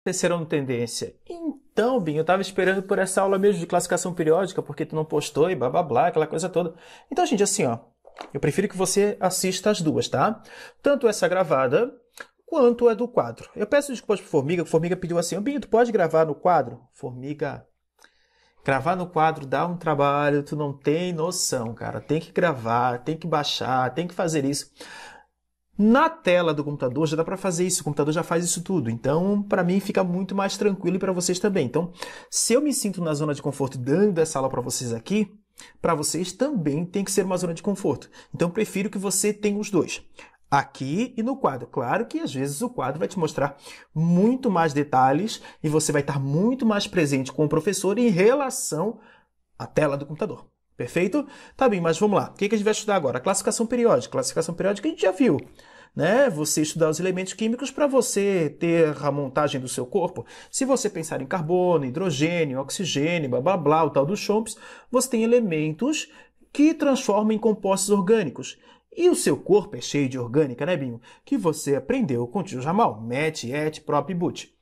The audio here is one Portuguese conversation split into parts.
Terceirão tendência. Então, Binho, eu estava esperando por essa aula mesmo de classificação periódica, porque tu não postou e blá blá blá, aquela coisa toda. Então, gente, assim, ó, eu prefiro que você assista as duas, tá? Tanto essa gravada, quanto a do quadro. Eu peço desculpas pro Formiga, que Formiga pediu assim, Binho, tu pode gravar no quadro? Formiga, gravar no quadro dá um trabalho, tu não tem noção, cara. Tem que gravar, tem que baixar, tem que fazer isso. Na tela do computador já dá para fazer isso, o computador já faz isso tudo. Então, para mim fica muito mais tranquilo e para vocês também. Então, se eu me sinto na zona de conforto dando essa aula para vocês aqui, para vocês também tem que ser uma zona de conforto. Então, eu prefiro que você tenha os dois. Aqui e no quadro. Claro que às vezes o quadro vai te mostrar muito mais detalhes e você vai estar muito mais presente com o professor em relação à tela do computador. Perfeito? Tá bem, mas vamos lá. O que a gente vai estudar agora? A classificação periódica. Classificação periódica a gente já viu, né? Você estudar os elementos químicos para você ter a montagem do seu corpo. Se você pensar em carbono, hidrogênio, oxigênio, blá blá blá, o tal dos chomps, você tem elementos que transformam em compostos orgânicos. E o seu corpo é cheio de orgânica, né, Binho? Que você aprendeu com o tio Jamal, MET, ET, PROP e BUT.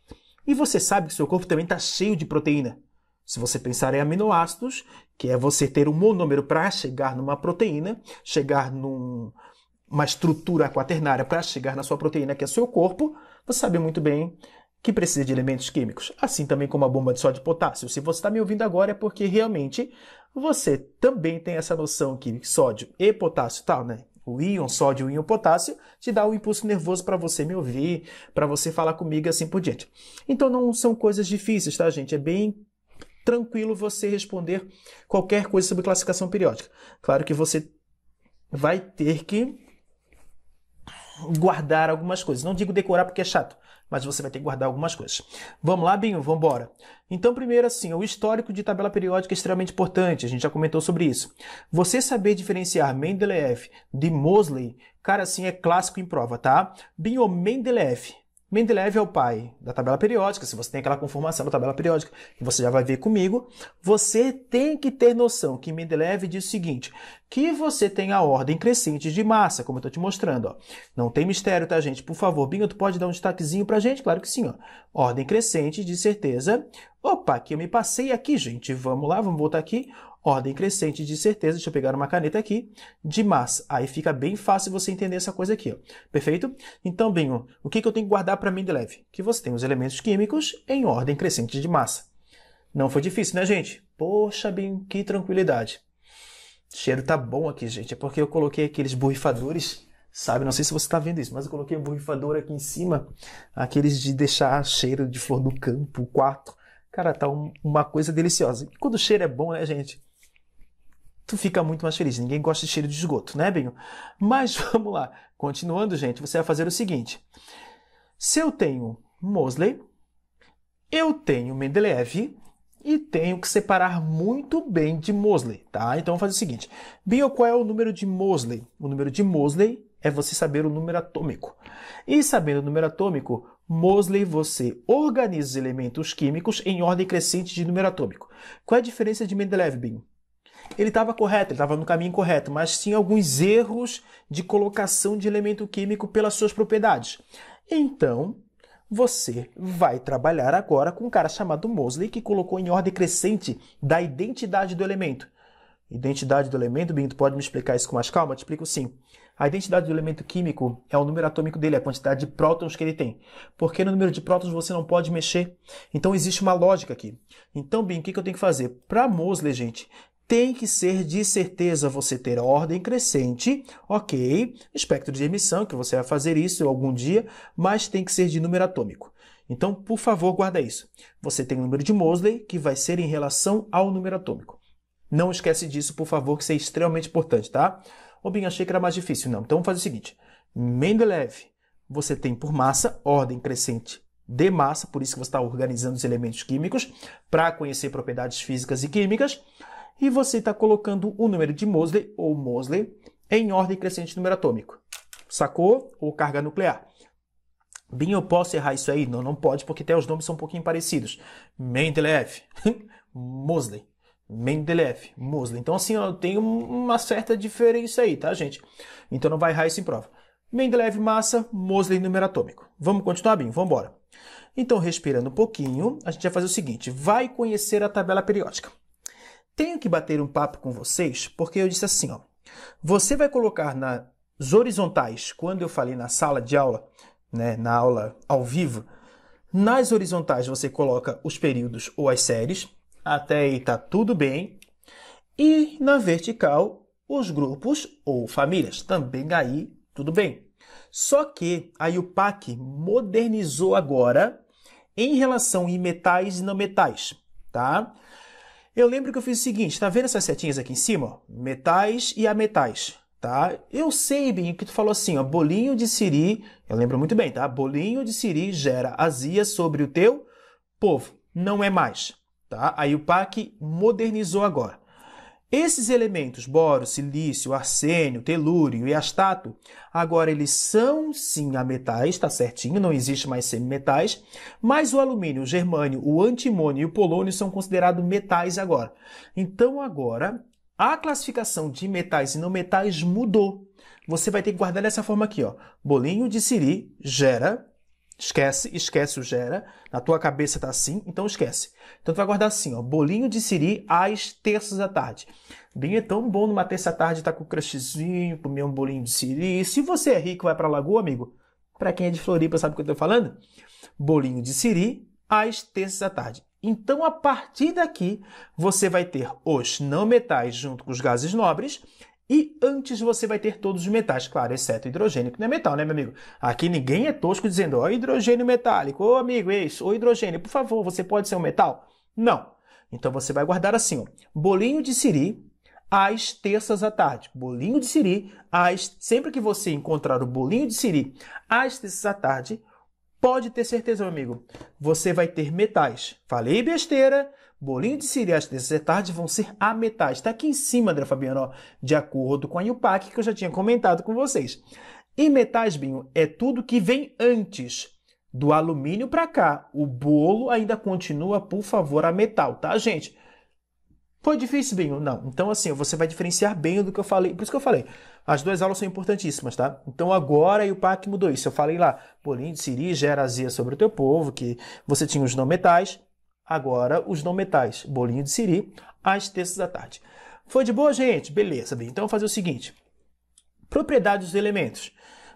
E você sabe que o seu corpo também está cheio de proteína. Se você pensar em aminoácidos, que é você ter um monômero para chegar numa proteína, chegar numa estrutura quaternária para chegar na sua proteína, que é o seu corpo, você sabe muito bem que precisa de elementos químicos. Assim também como a bomba de sódio e potássio. Se você está me ouvindo agora é porque realmente você também tem essa noção que sódio e potássio tal, né? O íon sódio e o íon potássio te dá um impulso nervoso para você me ouvir, para você falar comigo e assim por diante. Então não são coisas difíceis, tá, gente? É bem tranquilo você responder qualquer coisa sobre classificação periódica. Claro que você vai ter que guardar algumas coisas. Não digo decorar porque é chato, mas você vai ter que guardar algumas coisas. Vamos lá, Binho? Vamos embora. Então, primeiro assim, o histórico de tabela periódica é extremamente importante. A gente já comentou sobre isso. Você saber diferenciar Mendeleev de Moseley, cara, assim, é clássico em prova, tá? Binho, Mendeleev. Mendeleev é o pai da tabela periódica. Se você tem aquela conformação da tabela periódica, que você já vai ver comigo, você tem que ter noção que Mendeleev diz o seguinte, que você tem a ordem crescente de massa, como eu estou te mostrando. Ó. Não tem mistério, tá, gente? Por favor, Binho, tu pode dar um destaquezinho pra gente? Claro que sim. Ó. Ordem crescente de certeza. Opa, que eu me passei aqui, gente. Vamos lá, vamos voltar aqui. Ordem crescente de certeza, deixa eu pegar uma caneta aqui, de massa. Aí fica bem fácil você entender essa coisa aqui, ó. Perfeito? Então, Binho, o que eu tenho que guardar para Mendeleev? Que você tem os elementos químicos em ordem crescente de massa. Não foi difícil, né, gente? Poxa, Binho, que tranquilidade. O cheiro tá bom aqui, gente. É porque eu coloquei aqueles borrifadores, sabe? Não sei se você tá vendo isso, mas eu coloquei um borrifador aqui em cima, aqueles de deixar cheiro de flor do campo, o quarto. Cara, tá uma coisa deliciosa. E quando o cheiro é bom, né, gente? Tu fica muito mais feliz. Ninguém gosta de cheiro de esgoto, né, Binho? Mas vamos lá. Continuando, gente, você vai fazer o seguinte. Se eu tenho Moseley, eu tenho Mendeleev e tenho que separar muito bem de Moseley, tá? Então vamos fazer o seguinte. Binho, qual é o número de Moseley? O número de Moseley é você saber o número atômico. E sabendo o número atômico, Moseley você organiza os elementos químicos em ordem crescente de número atômico. Qual é a diferença de Mendeleev, Binho? Ele estava correto, ele estava no caminho correto, mas tinha alguns erros de colocação de elemento químico pelas suas propriedades. Então, você vai trabalhar agora com um cara chamado Moseley, que colocou em ordem crescente da identidade do elemento. Identidade do elemento, Binho, tu pode me explicar isso com mais calma? Eu te explico sim. A identidade do elemento químico é o número atômico dele, a quantidade de prótons que ele tem. Porque no número de prótons você não pode mexer. Então existe uma lógica aqui. Então, Binho, o que eu tenho que fazer? Para Moseley, gente, tem que ser de certeza você ter ordem crescente, ok, espectro de emissão, que você vai fazer isso algum dia, mas tem que ser de número atômico. Então, por favor, guarda isso. Você tem o número de Moseley, que vai ser em relação ao número atômico. Não esquece disso, por favor, que isso é extremamente importante, tá? Ô, Binho, achei que era mais difícil. Não, então vamos fazer o seguinte. Mendeleev, você tem por massa, ordem crescente de massa, por isso que você está organizando os elementos químicos, para conhecer propriedades físicas e químicas, e você está colocando o número de Moseley, ou Moseley, em ordem crescente de número atômico. Sacou? Ou carga nuclear. Binho, eu posso errar isso aí? Não, não pode, porque até os nomes são um pouquinho parecidos. Mendeleev, Moseley. Mendeleev, Moseley. Então, assim, ó, tem uma certa diferença aí, tá, gente? Então, não vai errar isso em prova. Mendeleev, massa, Moseley, número atômico. Vamos continuar, Binho? Vamos embora. Então, respirando um pouquinho, a gente vai fazer o seguinte, vai conhecer a tabela periódica. Tenho que bater um papo com vocês, porque eu disse assim, ó, você vai colocar nas horizontais, quando eu falei na sala de aula, né, na aula ao vivo, nas horizontais você coloca os períodos ou as séries, até aí tá tudo bem, e na vertical os grupos ou famílias, também aí tudo bem. Só que a UPAC modernizou agora em relação a metais e não metais, tá? Eu lembro que eu fiz o seguinte, tá vendo essas setinhas aqui em cima? Ó? Metais e ametais, tá? Eu sei bem que tu falou assim, ó, bolinho de siri, eu lembro muito bem, tá? Bolinho de siri gera azia sobre o teu povo. Não é mais, tá? A UPAC modernizou agora. Esses elementos, boro, silício, arsênio, telúrio e astato, agora eles são sim ametais, tá certinho, não existe mais semimetais, mas o alumínio, o germânio, o antimônio e o polônio são considerados metais agora. Então agora, a classificação de metais e não metais mudou. Você vai ter que guardar dessa forma aqui, ó. Bolinho de siri gera, esquece o gera, na tua cabeça tá assim, então esquece. Então tu vai guardar assim, ó, bolinho de siri às terças da tarde. Bem, é tão bom numa terça-tarde estar com o crushzinho, comer um bolinho de siri. Se você é rico, vai pra Lagoa, amigo. Pra quem é de Floripa, sabe o que eu tô falando? Bolinho de siri às terças da tarde. Então, a partir daqui, você vai ter os não metais junto com os gases nobres e antes você vai ter todos os metais, claro, exceto o hidrogênio, que não é metal, né, meu amigo? Aqui ninguém é tosco dizendo, ó, hidrogênio metálico, ô amigo, isso, ô hidrogênio, por favor, você pode ser um metal? Não. Então você vai guardar assim, ó, bolinho de siri às terças à tarde. Bolinho de siri, sempre que você encontrar o bolinho de siri às terças à tarde, pode ter certeza, meu amigo, você vai ter metais. Falei besteira, bolinho de siri às terças à tarde vão ser ametais. Está aqui em cima, André Fabiano, ó, de acordo com a UPAC, que eu já tinha comentado com vocês. E metais, Binho, é tudo que vem antes. Do alumínio para cá. O bolo ainda continua, por favor, a metal, tá, gente? Foi difícil, Binho? Não. Então, assim, você vai diferenciar bem do que eu falei. Por isso que eu falei. As duas aulas são importantíssimas, tá? Então, agora a UPAC mudou isso. Eu falei lá, bolinho de siri gera azia sobre o teu povo, que você tinha os não metais. Agora, os não metais. Bolinho de siri às terças da tarde. Foi de boa, gente? Beleza, Binho. Então, eu vou fazer o seguinte. Propriedades dos elementos.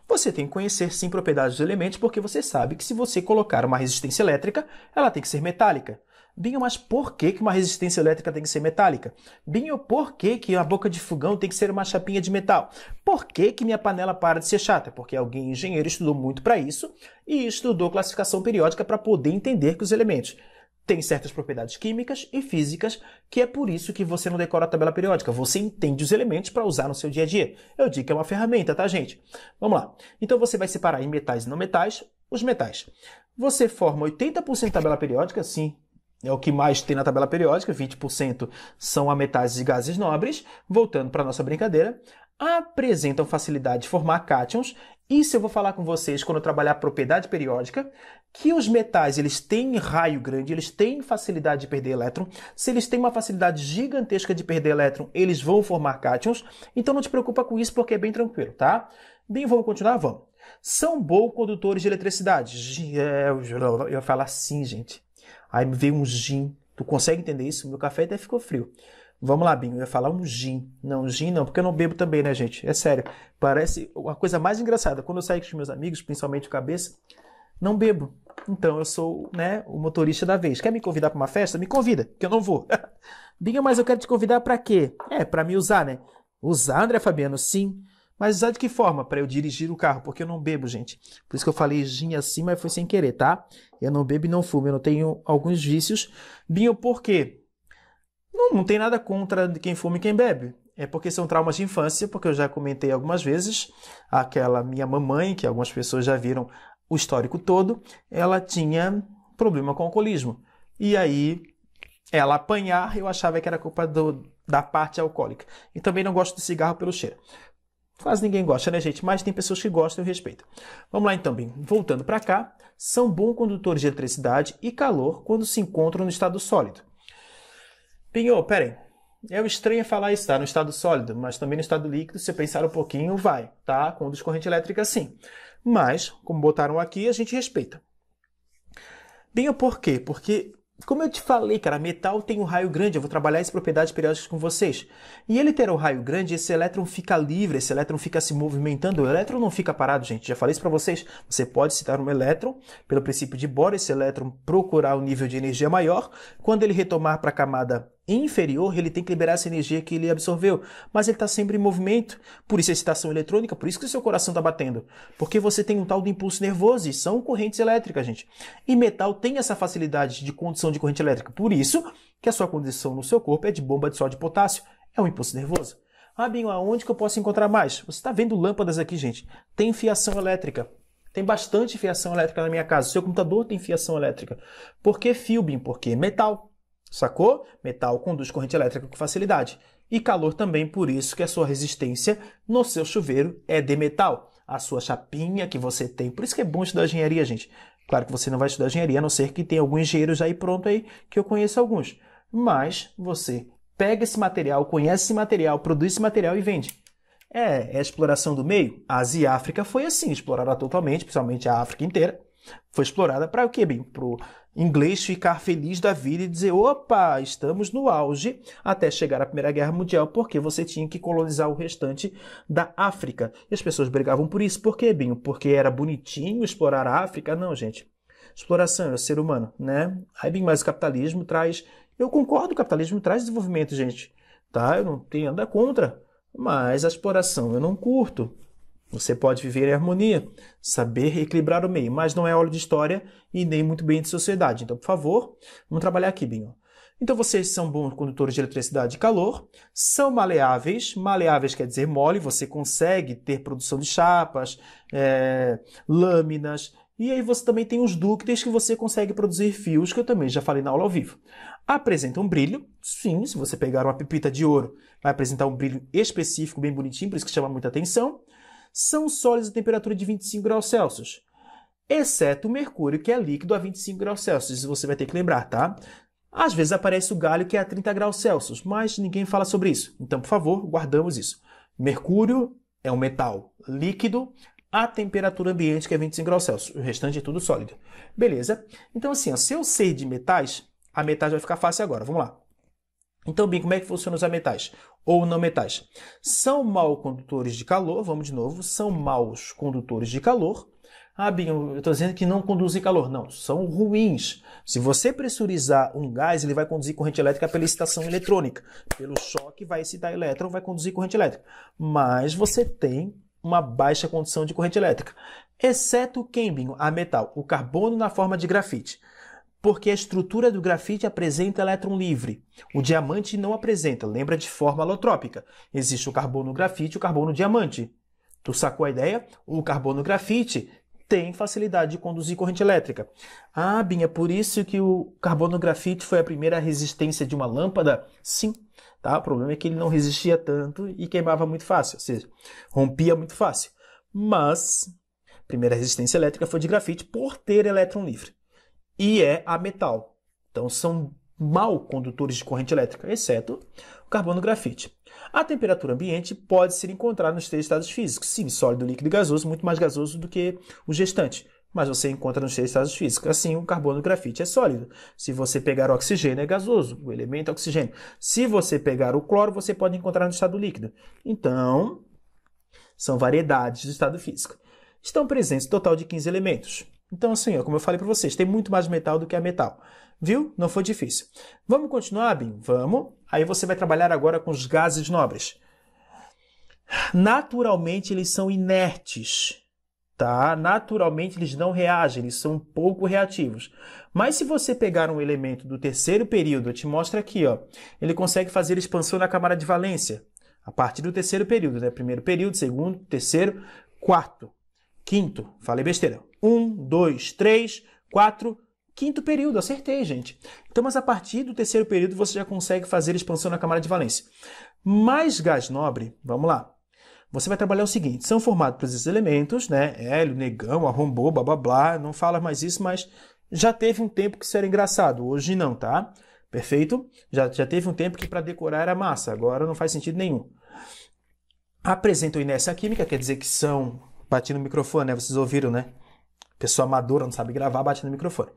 Você tem que conhecer, sim, propriedades dos elementos, porque você sabe que se você colocar uma resistência elétrica, ela tem que ser metálica. Binho, mas por que uma resistência elétrica tem que ser metálica? Binho, por que a boca de fogão tem que ser uma chapinha de metal? Por que minha panela para de ser chata? Porque alguém engenheiro estudou muito para isso e estudou classificação periódica para poder entender que os elementos têm certas propriedades químicas e físicas, que é por isso que você não decora a tabela periódica. Você entende os elementos para usar no seu dia a dia. Eu digo que é uma ferramenta, tá, gente? Vamos lá. Então, você vai separar em metais e não metais os metais. Você forma 80% de tabela periódica, sim, é o que mais tem na tabela periódica, 20% são ametais e gases nobres. Voltando para a nossa brincadeira, apresentam facilidade de formar cátions. Isso eu vou falar com vocês quando eu trabalhar a propriedade periódica, que os metais eles têm raio grande, eles têm facilidade de perder elétron. Se eles têm uma facilidade gigantesca de perder elétron, eles vão formar cátions. Então não te preocupa com isso porque é bem tranquilo, tá? Bem, vamos continuar? Vamos. São bons condutores de eletricidade. Eu ia falar assim, gente. Aí me veio um gin. Tu consegue entender isso? Meu café até ficou frio. Vamos lá, Binho. Eu ia falar um gin. Não, gin não, porque eu não bebo também, né, gente? É sério. Parece uma coisa mais engraçada. Quando eu saio com os meus amigos, principalmente o Cabeça, não bebo. Então eu sou, né, o motorista da vez. Quer me convidar para uma festa? Me convida, que eu não vou. Binho, mas eu quero te convidar para quê? Para me usar, né? Usar, André Fabiano, sim. Mas usar de que forma? Para eu dirigir o carro, porque eu não bebo, gente. Por isso que eu falei gin assim, mas foi sem querer, tá? Eu não bebo e não fumo, eu não tenho alguns vícios. Binho, por quê? Não tem nada contra quem fuma e quem bebe. É porque são traumas de infância, porque eu já comentei algumas vezes. Aquela minha mamãe, que algumas pessoas já viram o histórico todo, ela tinha problema com alcoolismo. E aí, ela apanhar, eu achava que era culpa da parte alcoólica. E também não gosto de cigarro pelo cheiro. Quase ninguém gosta, né, gente? Mas tem pessoas que gostam e respeitam. Vamos lá, então, bem. Voltando para cá, são bons condutores de eletricidade e calor quando se encontram no estado sólido. Pinho, peraí. É estranho falar isso, tá? No estado sólido, mas também no estado líquido, se você pensar um pouquinho, vai, tá? Conduz corrente elétrica, sim. Mas, como botaram aqui, a gente respeita. Bem, por quê? Porque, como eu te falei, cara, metal tem um raio grande, eu vou trabalhar as propriedades periódicas com vocês. E ele ter um raio grande, esse elétron fica livre, esse elétron fica se movimentando, o elétron não fica parado, gente. Já falei isso para vocês. Você pode citar um elétron, pelo princípio de Bohr, esse elétron procurar um nível de energia maior. Quando ele retomar para a camada inferior, ele tem que liberar essa energia que ele absorveu. Mas ele está sempre em movimento, por isso a excitação eletrônica, por isso que o seu coração está batendo. Porque você tem um tal de impulso nervoso e são correntes elétricas, gente. E metal tem essa facilidade de condução de corrente elétrica. Por isso que a sua condição no seu corpo é de bomba de sódio e potássio. É um impulso nervoso. Ah, Binho, aonde que eu posso encontrar mais? Você está vendo lâmpadas aqui, gente. Tem fiação elétrica. Tem bastante fiação elétrica na minha casa. O seu computador tem fiação elétrica. Por que fio, Binho? Porque metal. Sacou? Metal conduz corrente elétrica com facilidade. E calor também, por isso que a sua resistência no seu chuveiro é de metal. A sua chapinha que você tem. Por isso que é bom estudar engenharia, gente. Claro que você não vai estudar engenharia, a não ser que tenha algum engenheiro já aí pronto aí, que eu conheço alguns. Mas você pega esse material, conhece esse material, produz esse material e vende. É a exploração do meio. A Ásia e a África foi assim, explorada totalmente, principalmente a África inteira. Foi explorada para o quê, bem? Para o inglês ficar feliz da vida e dizer, opa, estamos no auge, até chegar à Primeira Guerra Mundial, porque você tinha que colonizar o restante da África. E as pessoas brigavam por isso. Por quê, Binho? Porque era bonitinho explorar a África? Não, gente. Exploração é o ser humano, né? Aí, bem, mas o capitalismo traz... Eu concordo, o capitalismo traz desenvolvimento, gente. Tá? Eu não tenho nada contra. Mas a exploração eu não curto. Você pode viver em harmonia, saber equilibrar o meio, mas não é aula de história e nem muito bem de sociedade. Então, por favor, vamos trabalhar aqui, Binho. Então, vocês são bons condutores de eletricidade e calor, são maleáveis. Maleáveis quer dizer mole, você consegue ter produção de chapas, lâminas. E aí você também tem os dúcteis que você consegue produzir fios, que eu também já falei na aula ao vivo. Apresentam brilho, sim, se você pegar uma pepita de ouro, vai apresentar um brilho específico, bem bonitinho, por isso que chama muita atenção. São sólidos a temperatura de 25 graus Celsius, exceto o mercúrio, que é líquido a 25 graus Celsius. Isso você vai ter que lembrar, tá? Às vezes aparece o galho, que é a 30 graus Celsius, mas ninguém fala sobre isso. Então, por favor, guardamos isso. Mercúrio é um metal líquido a temperatura ambiente, que é 25 graus Celsius. O restante é tudo sólido. Beleza? Então, assim, ó, se eu sei de metais, a metais vai ficar fácil agora. Vamos lá. Então, bem, como é que funcionam os metais? Ou não metais? São mal condutores de calor, vamos de novo, são maus condutores de calor. Ah, bem, eu estou dizendo que não conduzem calor. Não, são ruins. Se você pressurizar um gás, ele vai conduzir corrente elétrica pela excitação eletrônica. Pelo choque vai excitar elétron, vai conduzir corrente elétrica. Mas você tem uma baixa condução de corrente elétrica. Exceto o quem, a metal, o carbono na forma de grafite. Porque a estrutura do grafite apresenta elétron livre. O diamante não apresenta, lembra de forma alotrópica. Existe o carbono grafite e o carbono diamante. Tu sacou a ideia? O carbono grafite tem facilidade de conduzir corrente elétrica. Ah, Binha, é por isso que o carbono grafite foi a primeira resistência de uma lâmpada? Sim. Tá? O problema é que ele não resistia tanto e queimava muito fácil, ou seja, rompia muito fácil. Mas a primeira resistência elétrica foi de grafite por ter elétron livre. E é a metal. Então são mal condutores de corrente elétrica, exceto o carbono grafite. A temperatura ambiente pode ser encontrada nos três estados físicos. Sim, sólido, líquido e gasoso, muito mais gasoso do que o gestante. Mas você encontra nos três estados físicos. Assim, o carbono grafite é sólido. Se você pegar o oxigênio, é gasoso. O elemento é oxigênio. Se você pegar o cloro, você pode encontrar no estado líquido. Então, são variedades do estado físico. Estão presentes um total de 15 elementos. Então, assim, como eu falei para vocês, tem muito mais metal do que a metal. Viu? Não foi difícil. Vamos continuar, Binho? Vamos. Aí você vai trabalhar agora com os gases nobres. Naturalmente, eles são inertes. Tá? Naturalmente, eles não reagem, eles são pouco reativos. Mas se você pegar um elemento do terceiro período, eu te mostro aqui, ó, ele consegue fazer expansão na camada de valência. A partir do terceiro período, né? Primeiro período, segundo, terceiro, quarto, quinto. Falei besteira. 1, 2, 3, 4, quinto período. Acertei, gente. Então, mas a partir do terceiro período, você já consegue fazer expansão na camada de valência. Mais gás nobre, vamos lá. Você vai trabalhar o seguinte, são formados por esses elementos, né? Hélio, negão, arrombou, blá, blá, blá. Não fala mais isso, mas já teve um tempo que isso era engraçado. Hoje não, tá? Perfeito? Já teve um tempo que para decorar era massa. Agora não faz sentido nenhum. Apresentam inércia química, quer dizer que são... Bati no microfone, né? Vocês ouviram, né? pessoa amadora, não sabe gravar, bate no microfone.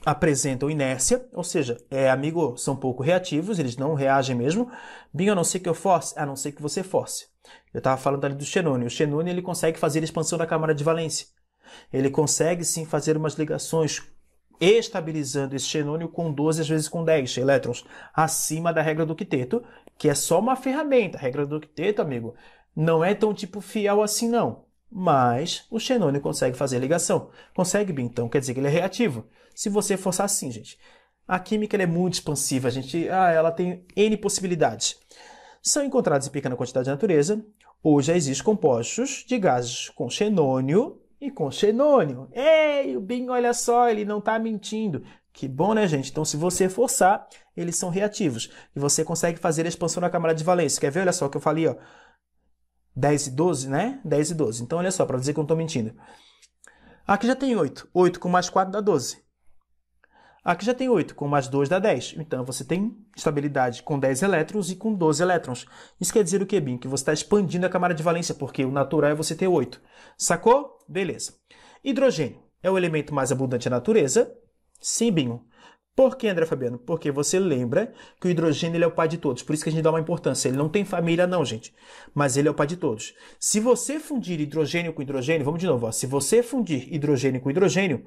Apresentam inércia, ou seja, amigo, são pouco reativos, eles não reagem mesmo. Binho, a não ser que eu force, a não ser que você force. Eu estava falando ali do xenônio. O xenônio ele consegue fazer a expansão da camada de valência. Ele consegue sim fazer umas ligações estabilizando esse xenônio com 12, às vezes com 10 elétrons, acima da regra do octeto, que é só uma ferramenta. A regra do octeto, amigo, não é tão tipo fiel assim não. Mas o xenônio consegue fazer ligação. Consegue, Binho, então quer dizer que ele é reativo. Se você forçar assim, gente. A química ela é muito expansiva, ela tem N possibilidades. São encontrados em pequena quantidade na natureza. Hoje já existem compostos de gases com xenônio e com xenônio. Ei, o Binho, olha só, ele não está mentindo. Que bom, né, gente? Então, se você forçar, eles são reativos. E você consegue fazer a expansão na camada de valência. Quer ver? Olha só o que eu falei, ó. 10 e 12, né? 10 e 12. Então, olha só, para dizer que eu não estou mentindo. Aqui já tem 8. 8 com mais 4 dá 12. Aqui já tem 8, com mais 2 dá 10. Então, você tem estabilidade com 10 elétrons e com 12 elétrons. Isso quer dizer o quê, Binho? Que você está expandindo a camada de valência, porque o natural é você ter 8. Sacou? Beleza. Hidrogênio é o elemento mais abundante na natureza? Sim, Binho. Por que, André Fabiano? Porque você lembra que o hidrogênio ele é o pai de todos. Por isso que a gente dá uma importância. Ele não tem família não, gente. Mas ele é o pai de todos. Se você fundir hidrogênio com hidrogênio, vamos de novo. Ó. Se você fundir hidrogênio com hidrogênio,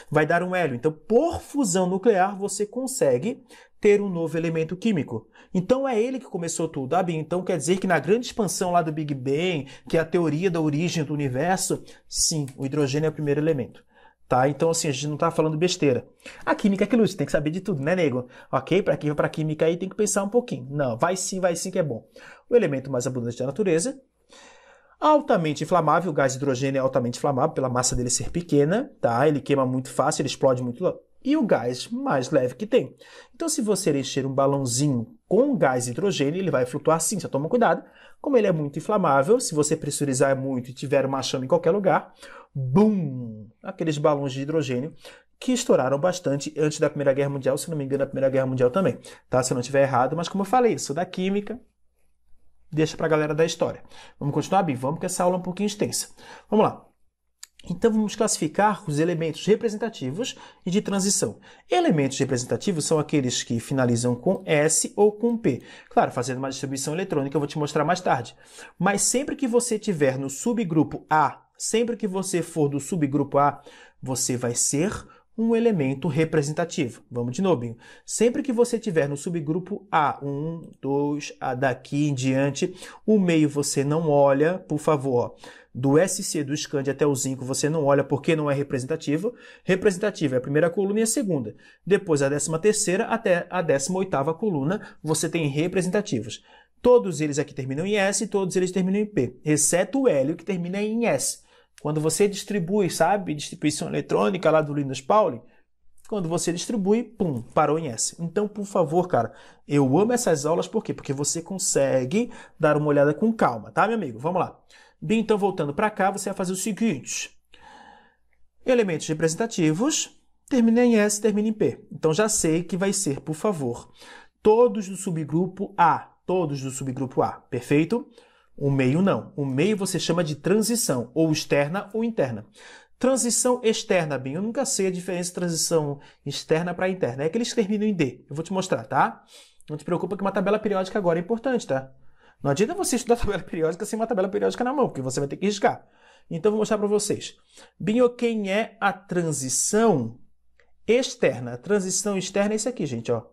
vai dar um hélio. Então, por fusão nuclear, você consegue ter um novo elemento químico. Então, é ele que começou tudo. Então, quer dizer que na grande expansão lá do Big Bang, que é a teoria da origem do universo, sim, o hidrogênio é o primeiro elemento. Tá? Então, assim, a gente não está falando besteira. A química é aquilo, você tem que saber de tudo, né, nego? Ok? Para quem vai para química aí tem que pensar um pouquinho. Não, vai sim que é bom. O elemento mais abundante da natureza. Altamente inflamável, o gás hidrogênio é altamente inflamável, pela massa dele ser pequena, tá? Ele queima muito fácil, ele explode muito logo. E o gás mais leve que tem. Então, se você encher um balãozinho com gás hidrogênio, ele vai flutuar sim, só toma cuidado. Como ele é muito inflamável, se você pressurizar muito e tiver uma chama em qualquer lugar, bum! Aqueles balões de hidrogênio que estouraram bastante antes da Primeira Guerra Mundial, se não me engano, na Primeira Guerra Mundial também, tá? Se eu não estiver errado, mas como eu falei, isso da química, deixa pra galera da história. Vamos continuar, Bim? Vamos, porque essa aula é um pouquinho extensa. Vamos lá. Então, vamos classificar os elementos representativos e de transição. Elementos representativos são aqueles que finalizam com S ou com P. Claro, fazendo uma distribuição eletrônica, eu vou te mostrar mais tarde. Mas sempre que você estiver no subgrupo A, sempre que você for do subgrupo A, você vai ser um elemento representativo. Vamos de novo, Binho. Sempre que você estiver no subgrupo A, 1, 2, A daqui em diante, o meio você não olha, por favor, ó. Do SC, do Scandi até o zinco, você não olha porque não é representativo. Representativo é a primeira coluna e a segunda. Depois, a 13ª até a 18ª coluna, você tem representativos. Todos eles aqui terminam em S e todos eles terminam em P, exceto o hélio, que termina em S. Quando você distribui, sabe, distribuição eletrônica lá do Linus Pauling, quando você distribui, pum, parou em S. Então, por favor, cara, eu amo essas aulas, por quê? Porque você consegue dar uma olhada com calma, tá, meu amigo? Vamos lá. Bem, então, voltando para cá, você vai fazer o seguinte. Elementos representativos, termina em S, termina em P. Então, já sei que vai ser, por favor, todos do subgrupo A. Todos do subgrupo A, perfeito? O meio não. O meio você chama de transição, ou externa ou interna. Transição externa, bem, eu nunca sei a diferença de transição externa para interna. É que eles terminam em D. Eu vou te mostrar, tá? Não te preocupa que uma tabela periódica agora é importante, tá? Não adianta você estudar tabela periódica sem uma tabela periódica na mão, porque você vai ter que riscar. Então, eu vou mostrar para vocês. Binho, quem é a transição externa? A transição externa é isso aqui, gente, ó.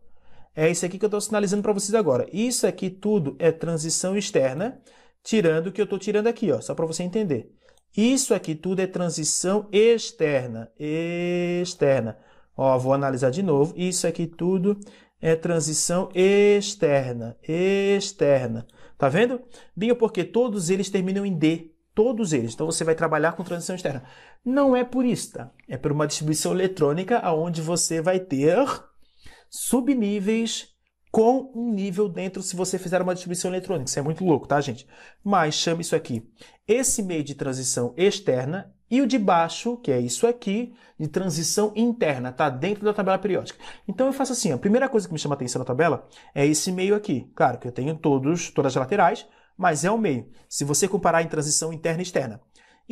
É isso aqui que eu estou sinalizando para vocês agora. Isso aqui tudo é transição externa, tirando o que eu estou tirando aqui, ó, só para você entender. Isso aqui tudo é transição externa. Externa. Ó, vou analisar de novo. Isso aqui tudo é transição externa. Externa. Tá vendo? Binho, porque todos eles terminam em D. Todos eles. Então, você vai trabalhar com transição externa. Não é por isso, tá? É por uma distribuição eletrônica onde você vai ter subníveis com um nível dentro se você fizer uma distribuição eletrônica. Isso é muito louco, tá, gente? Mas chama isso aqui, esse meio de transição externa, e o de baixo, que é isso aqui, de transição interna, tá dentro da tabela periódica. Então eu faço assim, a primeira coisa que me chama a atenção na tabela é esse meio aqui. Claro que eu tenho todas as laterais, mas é o meio. Se você comparar em transição interna e externa.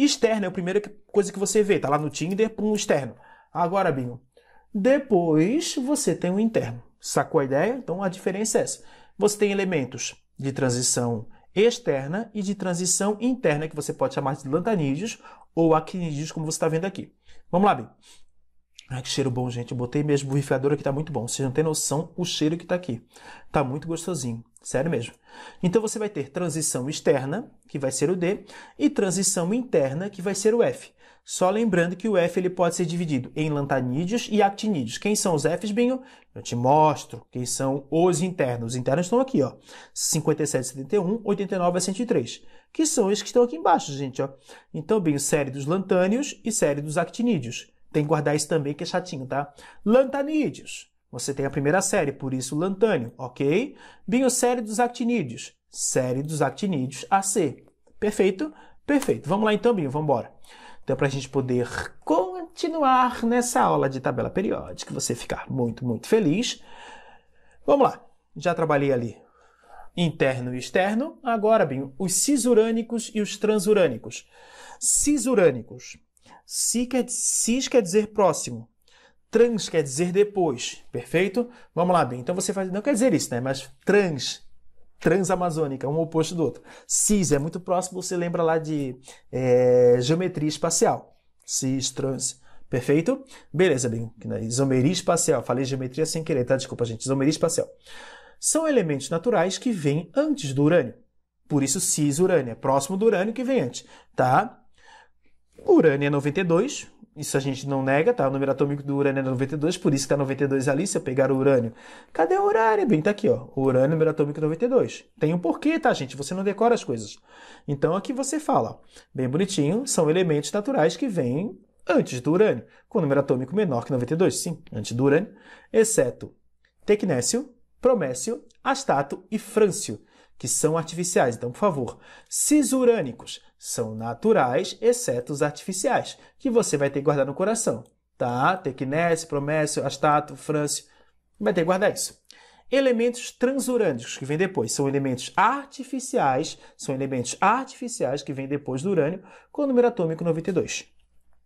Externo é a primeira coisa que você vê, tá lá no Tinder, um externo. Agora, Binho, depois você tem um interno. Sacou a ideia? Então a diferença é essa. Você tem elementos de transição externa e de transição interna, que você pode chamar de lantanídeos ou actinídeos, como você está vendo aqui. Vamos lá, Binho. Ai, que cheiro bom, gente. Eu botei mesmo o borrifador aqui, tá muito bom. Vocês não têm noção o cheiro que tá aqui. Tá muito gostosinho. Sério mesmo. Então você vai ter transição externa, que vai ser o D, e transição interna, que vai ser o F. Só lembrando que o F ele pode ser dividido em lantanídeos e actinídeos. Quem são os Fs, Binho? Eu te mostro quem são os internos. Os internos estão aqui, ó. 57 a 71, 89 a 103. Que são esses que estão aqui embaixo, gente, ó. Então, Binho, série dos lantânios e série dos actinídeos. Tem que guardar isso também, que é chatinho, tá? Lantanídeos. Você tem a primeira série, por isso lantânio, ok? Binho, série dos actinídeos. Série dos actinídeos AC. Perfeito? Perfeito. Vamos lá então, Binho, vamos embora. Então, para a gente poder continuar nessa aula de tabela periódica, você ficar muito, muito feliz. Vamos lá. Já trabalhei ali interno e externo. Agora, Binho, os cisurânicos e os transurânicos. Cisurânicos. Cis quer dizer próximo. Trans quer dizer depois. Perfeito? Vamos lá, bem. Então você faz. Não quer dizer isso, né? Mas transamazônica, um oposto do outro. Cis é muito próximo, você lembra lá de geometria espacial. Cis, trans. Perfeito? Beleza, bem. Isomeria espacial. Falei geometria sem querer, tá? Desculpa, gente. Isomeria espacial. São elementos naturais que vêm antes do urânio. Por isso, cis-urânio. É próximo do urânio que vem antes. Tá? O urânio é 92, isso a gente não nega, tá? O número atômico do urânio é 92, por isso que tá 92 ali, se eu pegar o urânio. Cadê o urânio? Bem, tá aqui, ó. O urânio, número atômico 92. Tem um porquê, tá, gente? Você não decora as coisas. Então, aqui você fala, ó, bem bonitinho, são elementos naturais que vêm antes do urânio, com o número atômico menor que 92, sim, antes do urânio, exceto tecnécio, promécio, astato e frâncio, que são artificiais. Então, por favor, cisurânicos são naturais, exceto os artificiais, que você vai ter que guardar no coração, tá? Tecnécio, promécio, astato, frâncio, vai ter que guardar isso. Elementos transurânicos, que vêm depois, são elementos artificiais que vêm depois do urânio, com o número atômico 92.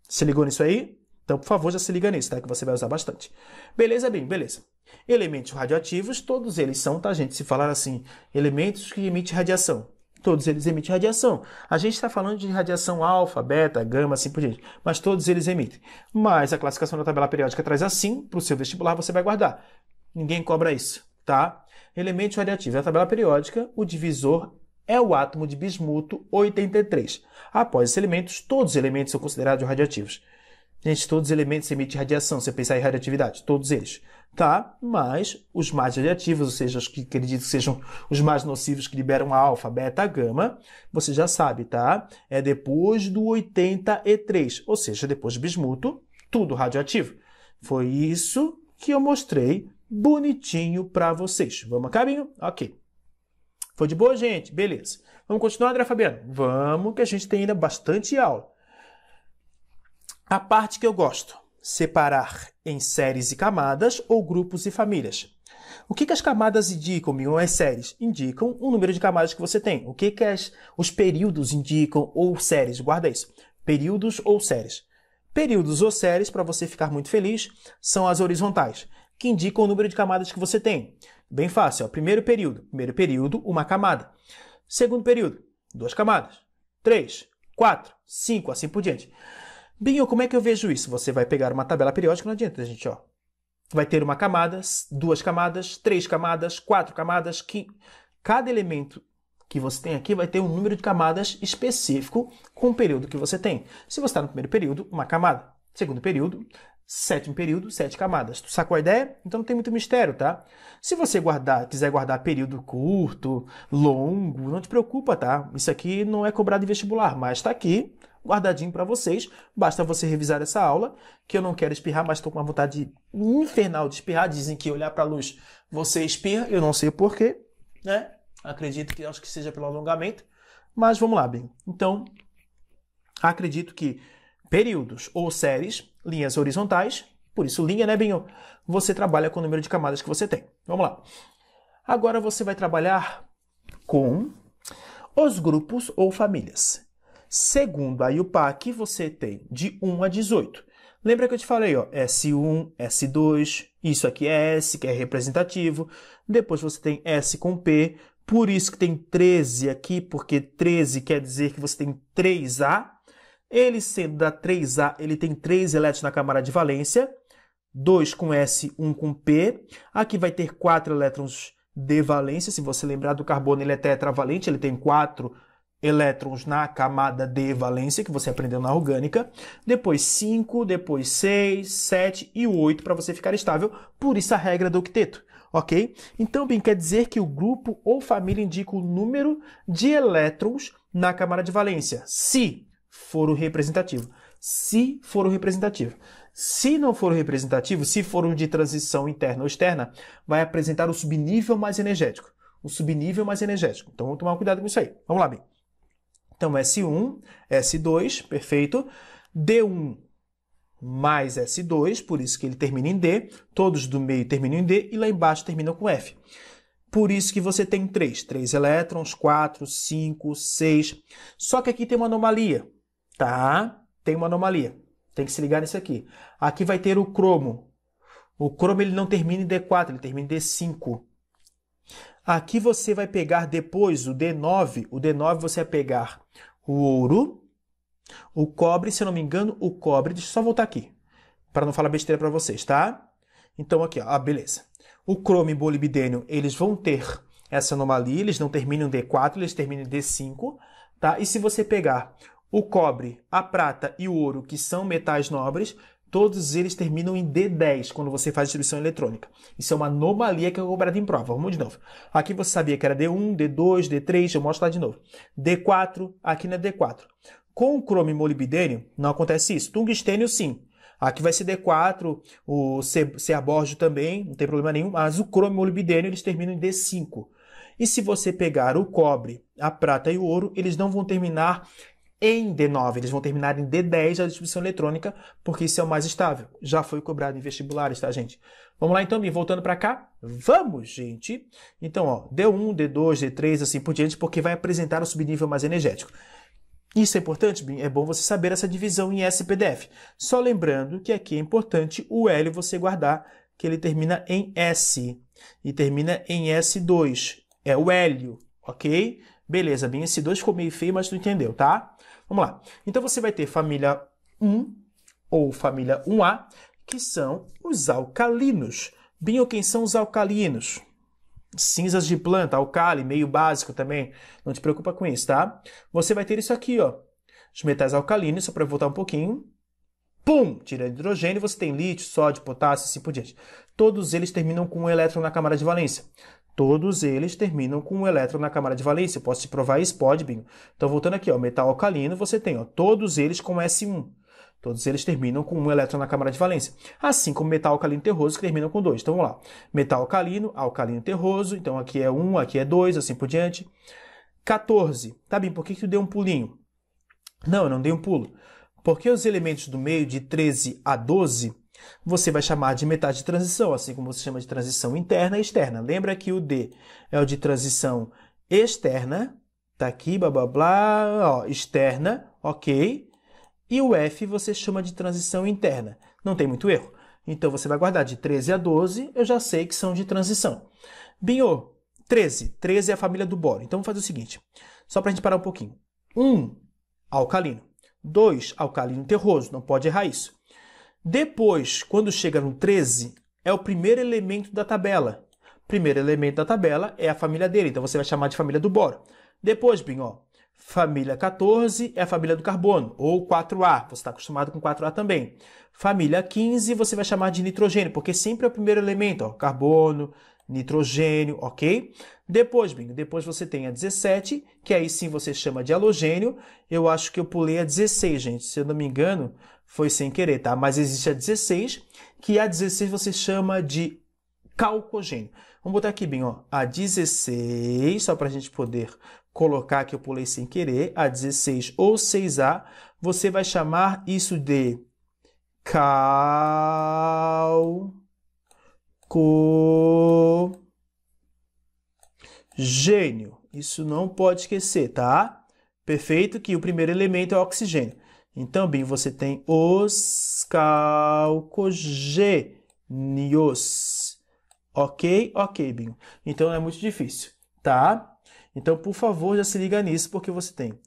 Se ligou nisso aí? Então, por favor, já se liga nisso, tá? Que você vai usar bastante. Beleza, bem, beleza. Elementos radioativos, todos eles são, tá, gente? Se falar assim, elementos que emitem radiação. Todos eles emitem radiação. A gente está falando de radiação alfa, beta, gama, assim por diante. Mas todos eles emitem. Mas a classificação da tabela periódica traz assim, para o seu vestibular você vai guardar. Ninguém cobra isso, tá? Elementos radioativos. Na tabela periódica, o divisor é o átomo de bismuto 83. Após esses elementos, todos os elementos são considerados radioativos. Gente, todos os elementos emitem radiação, se você pensar em radioatividade, todos eles, tá? Mas os mais radioativos, ou seja, os que acredito que sejam os mais nocivos que liberam alfa, beta, gama, você já sabe, tá? É depois do 83, ou seja, depois do bismuto, tudo radioativo. Foi isso que eu mostrei bonitinho para vocês. Vamos a caminho? Ok. Foi de boa, gente? Beleza. Vamos continuar, André Fabiano? Vamos, que a gente tem ainda bastante aula. A parte que eu gosto, separar em séries e camadas ou grupos e famílias. O que as camadas indicam, ou as séries? Indicam o número de camadas que você tem. O que os períodos indicam ou séries? Guarda isso. Períodos ou séries. Períodos ou séries, para você ficar muito feliz, são as horizontais, que indicam o número de camadas que você tem. Bem fácil, ó. Primeiro período, uma camada. Segundo período, 2 camadas. 3, 4, 5, assim por diante. Binho, como é que eu vejo isso? Você vai pegar uma tabela periódica, não adianta, gente, ó. Vai ter uma camada, 2 camadas, 3 camadas, 4 camadas. Cada elemento que você tem aqui vai ter um número de camadas específico com o período que você tem. Se você está no primeiro período, uma camada. Segundo período, sétimo período, 7 camadas. Tu sacou a ideia? Então não tem muito mistério, tá? Se você quiser guardar período curto, longo, não te preocupa, tá? Isso aqui não é cobrado em vestibular, mas está aqui, guardadinho para vocês. Basta você revisar essa aula, que eu não quero espirrar, mas estou com uma vontade infernal de espirrar. Dizem que olhar para a luz você espirra, eu não sei o porquê, né? Acho que seja pelo alongamento, mas vamos lá, bem. Então, acredito que períodos ou séries, linhas horizontais, por isso linha, né, Binho? Você trabalha com o número de camadas que você tem. Vamos lá. Agora você vai trabalhar com os grupos ou famílias. Segundo a IUPAC, você tem de 1 a 18. Lembra que eu te falei, ó, S1, S2, isso aqui é S, que é representativo. Depois você tem S com P, por isso que tem 13 aqui, porque 13 quer dizer que você tem 3A. Ele sendo da 3A, ele tem 3 elétrons na camada de valência. 2 com S, 1 com P. Aqui vai ter 4 elétrons de valência. Se você lembrar do carbono, ele é tetravalente, ele tem 4 elétrons na camada de valência, que você aprendeu na orgânica. Depois 5, depois 6, 7 e 8 para você ficar estável. Por isso a regra do octeto, ok? Então, bem, quer dizer que o grupo ou família indica o número de elétrons na camada de valência, se for o representativo. Se for o representativo. Se não for o representativo, se for um de transição interna ou externa, vai apresentar o subnível mais energético. O subnível mais energético. Então, vamos tomar cuidado com isso aí. Vamos lá, bem. Então, S1, S2, perfeito. D1 mais S2, por isso que ele termina em D. Todos do meio terminam em D e lá embaixo terminam com F. Por isso que você tem 3. 3 elétrons, 4, 5, 6. Só que aqui tem uma anomalia, tá? Tem uma anomalia. Tem que se ligar nisso aqui. Aqui vai ter o cromo. O cromo ele não termina em D4, ele termina em D5. Aqui você vai pegar depois o D9. O D9 você vai pegar o ouro, o cobre, se eu não me engano, o cobre. Deixa eu só voltar aqui, para não falar besteira para vocês, tá? Então aqui, ó, beleza. O cromo e o molibdênio, eles vão ter essa anomalia, eles não terminam em D4, eles terminam em D5, tá? E se você pegar o cobre, a prata e o ouro, que são metais nobres, todos eles terminam em D10 quando você faz distribuição eletrônica. Isso é uma anomalia que é cobrada em prova. Vamos de novo. Aqui você sabia que era D1, D2, D3, eu mostro lá de novo. D4, aqui na D4. Com o cromo e molibdênio, não acontece isso. Tungstênio, sim. Aqui vai ser D4, o cerbórgio também, não tem problema nenhum, mas o cromo e o molibdênio, eles terminam em D5. E se você pegar o cobre, a prata e o ouro, eles não vão terminar em D9, eles vão terminar em D10 a distribuição eletrônica, porque isso é o mais estável. Já foi cobrado em vestibulares, tá, gente? Vamos lá, então, voltando para cá? Vamos, gente! Então, ó, D1, D2, D3, assim por diante, porque vai apresentar o subnível mais energético. Isso é importante, é bom você saber essa divisão em SPDF. Só lembrando que aqui é importante o hélio você guardar, que ele termina em S e termina em S2. É o hélio, ok? Beleza, bem, S2 ficou meio feio, mas tu entendeu, tá? Vamos lá. Então você vai ter família 1 ou família 1A, que são os alcalinos. Bem, quem são os alcalinos? Cinzas de planta, alcali, meio básico também. Não te preocupa com isso, tá? Você vai ter isso aqui, ó. Os metais alcalinos, só para voltar um pouquinho. Pum! Tira hidrogênio, você tem lítio, sódio, potássio, assim por diante. Todos eles terminam com um elétron na camada de valência. Todos eles terminam com um elétron na camada de valência. Eu posso te provar isso? Pode, bingo. Então, voltando aqui, ó, metal alcalino, você tem, ó, todos eles com S1. Todos eles terminam com um elétron na camada de valência. Assim como metal alcalino terroso, que terminam com 2. Então, vamos lá. Metal alcalino, alcalino terroso. Então, aqui é 1, aqui é 2, assim por diante. 14. Tá bem, por que tu deu um pulinho? Não, eu não dei um pulo. Porque os elementos do meio, de 13 a 12, você vai chamar de metais de transição, assim como você chama de transição interna e externa. Lembra que o D é o de transição externa, tá aqui, blá, blá, blá, ó, externa, ok? E o F você chama de transição interna. Não tem muito erro. Então, você vai guardar de 13 a 12, eu já sei que são de transição. Binho, 13. 13 é a família do boro. Então, vamos fazer o seguinte, só para a gente parar um pouquinho. 1, alcalino. 2, alcalino terroso. Não pode errar isso. Depois, quando chega no 13, é o primeiro elemento da tabela. O primeiro elemento da tabela é a família dele, então você vai chamar de família do boro. Depois, Binho, ó, família 14 é a família do carbono, ou 4A, você está acostumado com 4A também. Família 15 você vai chamar de nitrogênio, porque sempre é o primeiro elemento, ó, carbono, nitrogênio, ok? Depois, Binho, depois você tem a 17, que aí sim você chama de halogênio. Eu acho que eu pulei a 16, gente, se eu não me engano, foi sem querer, tá? Mas existe a 16, que a 16 você chama de calcogênio. Vamos botar aqui, bem, ó, a 16, só para a gente poder colocar que eu pulei sem querer, a 16 ou 6A, você vai chamar isso de calcogênio. Isso não pode esquecer, tá? Perfeito? Que o primeiro elemento é o oxigênio. Então, Binho, você tem os calcogênios. Ok? Ok, Binho. Então, não é muito difícil, tá? Então, por favor, já se liga nisso, porque você tem,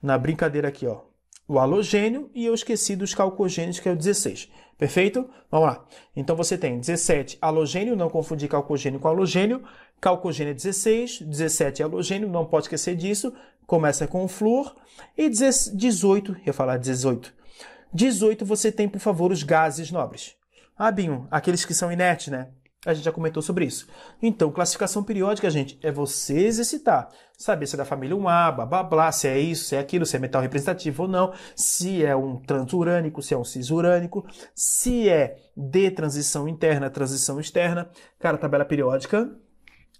na brincadeira aqui, ó, o halogênio e eu esqueci dos calcogênios, que é o 16. Perfeito? Vamos lá. Então, você tem 17 halogênio, não confundir calcogênio com halogênio. Calcogênio é 16, 17 é halogênio, não pode esquecer disso. Começa com o flúor. E 18, ia falar 18. 18 você tem, por favor, os gases nobres. Ah, Binho, aqueles que são inertes, né? A gente já comentou sobre isso. Então, classificação periódica, gente, é você exercitar. Saber se é da família 1A, blá, blá, blá, se é isso, se é aquilo, se é metal representativo ou não, se é um transurânico, se é um cisurânico, se é de transição interna, transição externa. Cara, tabela periódica,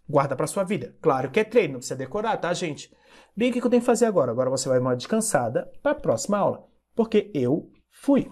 guarda para sua vida. Claro que é treino, não precisa decorar, tá, gente? Bem, o que eu tenho que fazer agora? Agora você vai dar uma descansada para a próxima aula, porque eu fui.